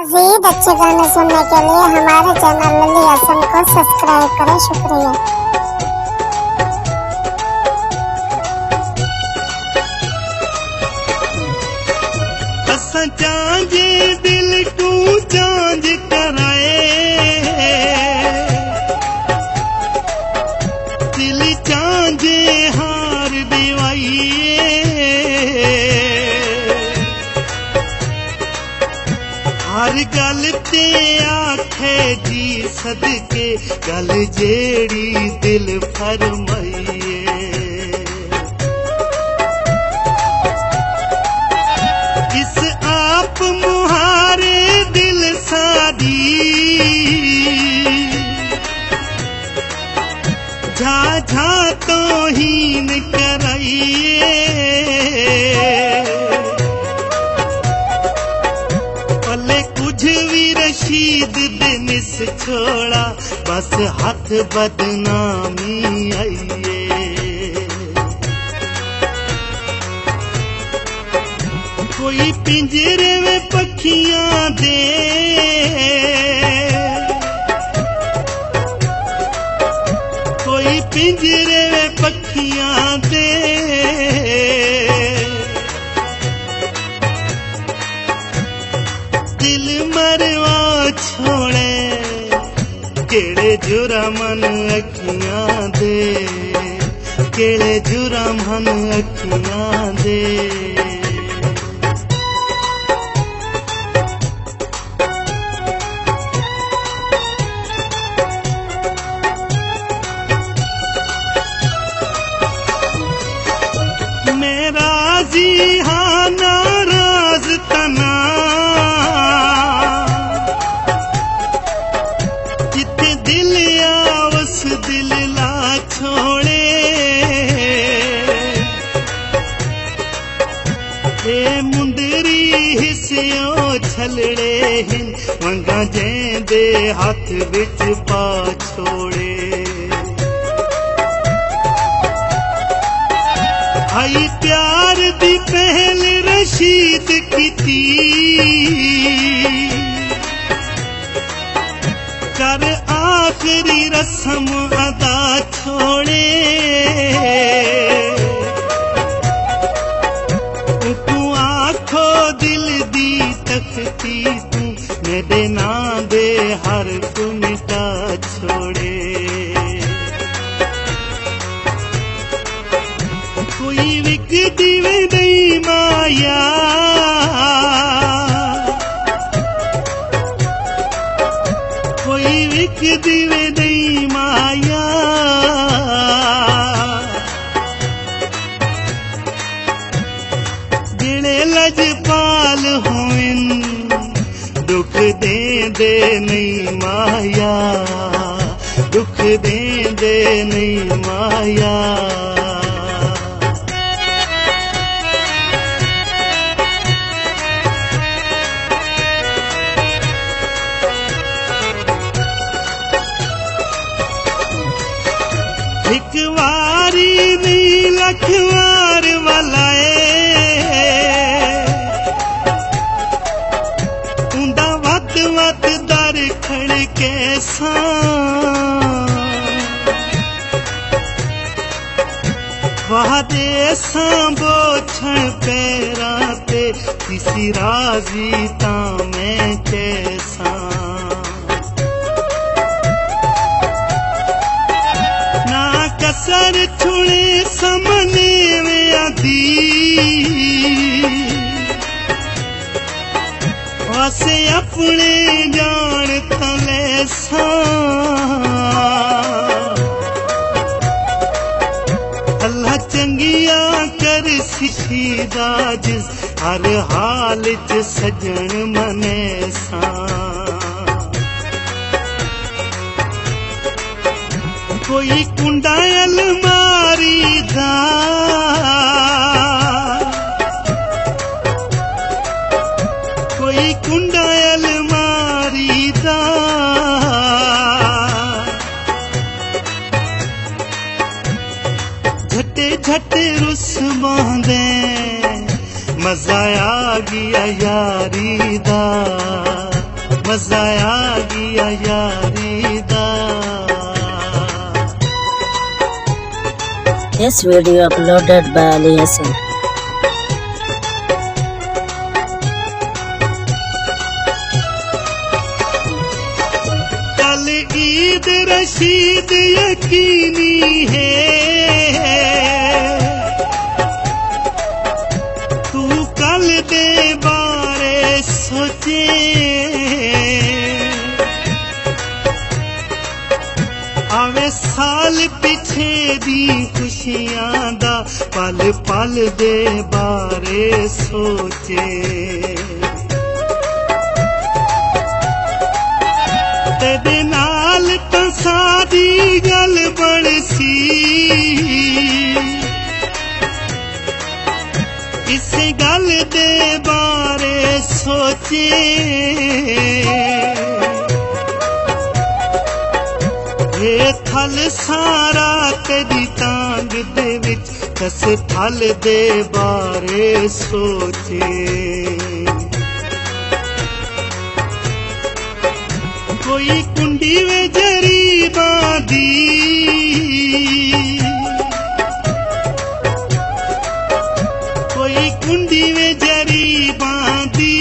मज़ीद अच्छे गाने सुनने के लिए हमारे चैनल लली हसन को सब्सक्राइब करें। शुक्रिया। चांजे दिल को चांज कराए, दिल चांजे हार दिवाइए, हर गल ते आखे जी सदके गल जेड़ी दिल फरमाइए। इस आप मुहारे दिल सादी झा झा तो हीन कराइए, पले कुछ भी रशीद दिनिस छोड़ा बस हाथ बदनामी आइए। कोई पिंजरे में पखियां दे, कोई पिंजरे में पखियां दे, दिल मरवा छोड़े केड़े जुरामन अखियां दे, केड़े जुरामन अखियां दे। राजी हाँ नाराज तना, जिथे दिल आ उस दिल ला छोड़े, ए मुंदरी हिस्सियों छलड़े हिन वंगा जेंदे हाथ विच पा छोड़े। आई प्यार दी पहल रशीद कीती, कर आखिरी रस्म अदा छोड़े, तू आखो दिल दी तख्ती तू मेरे नां दे हरफ मिटा छोड़े। कोई विकदी वे नहीं माया, कोई विकदी वे नहीं माया, जिहड़े लजपाल होवन दुख दे नहीं माया, दुख दे नहीं माया। एक वारी नी लख वार वलाए, उंदा वत वत दर खड़के वादे सांबो छण पैरां ते किसी राजी तां मैं कैसा। कसर छुड़े समने में आधी, वासे अपने जान तले सा, अल्लाह चंगिया कर सिशीदा जिस हर हाल च सजन मने सा। कोई कुंडा अलमारी दा, कोई कुंडा अलमारी दा, झटे झटे रुस बांधे मजा आ गया यारी दा। मजा आ गया यारी दा। This video uploaded by Ali Hassan. कल ईद रशीद यकीनी है, तू कल दे बारे सोचे। आवे साल पिछे दी खुशियां दा, पल पल दे बारे सोचे। तेरे नाल तां सादी गल बनसी, इस गल दे बारे सोचे। ये थल सारा तेरी टांग दे विच, कस थल दे बारे सोचे। कोई कुंडी वे जरी बांधी, कोई कुंडी वे जरी बांधी।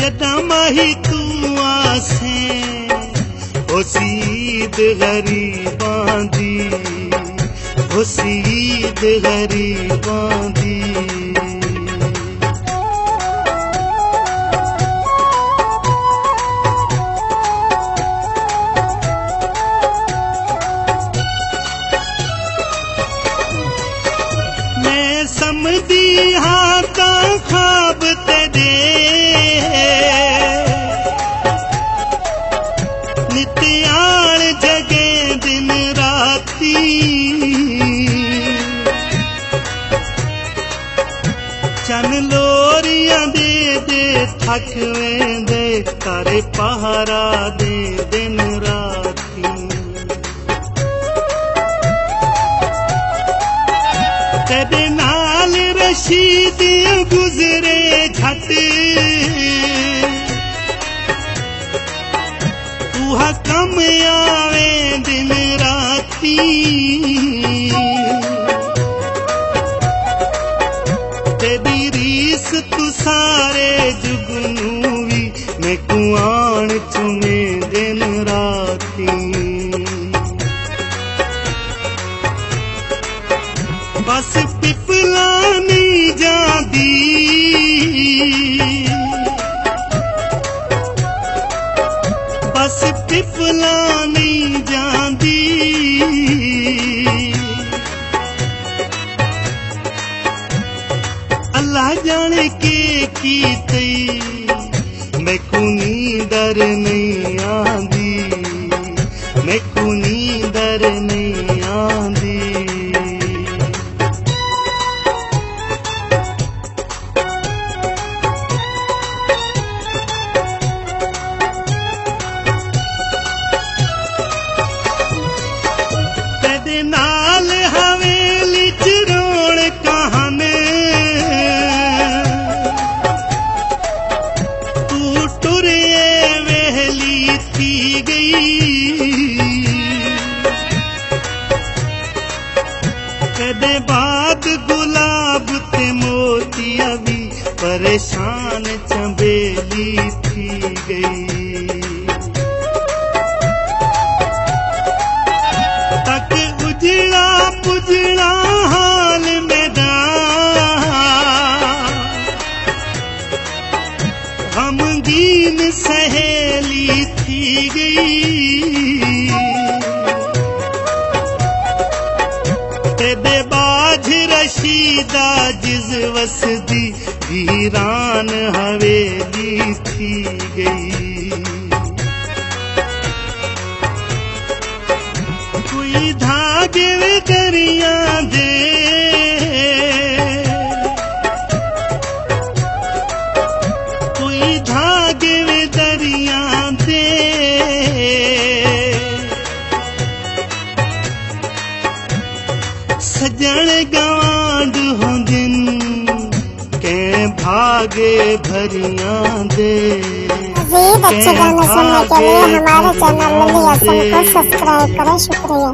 जदा माही तू आसे ओ सीद गरीबां दी, ओ सीद गरीबां दी। मैं समझदी हां तां ख्वाब तेरे, नित्याल जगे दिन राती। चन लोरियां दे दे थक वेंदे, तारे पहारा दे दिन राती। तेरे नाल रशीद गुजरे झट, तू कम आवे दिन राती। तेरी रीस तू सारे जुगनू भी, मैं कुआन चुने दिन राती। बस पिपला नहीं जादी, बस पिपला नहीं जादी। अल्लाह जाने के कीते, मैकू नींदर नहीं आंदी, मैकू नींदर नहीं आंदी। नाल हवेली च रोण कहन, तू टुरे वेहली थी गई। कदे बाद गुलाब ते मोतिया भी, परेशान चंबेली थी गई। तक उजड़ा पुजड़ा हाल मैदान, गमगीन सहेली थी गई। तेरे बाझ रशीदा जिस वसदी, वीरान हवेली थी गई। कोई धागे वे दरिया दे, कोई धागे वे दरिया दे। सजण गवांड होंदिन, लागे भरियां दे। मज़ीद अच्छे गाने सुनने के लिए हमारे चैनल लली हसन को सब्सक्राइब करें। शुक्रिया।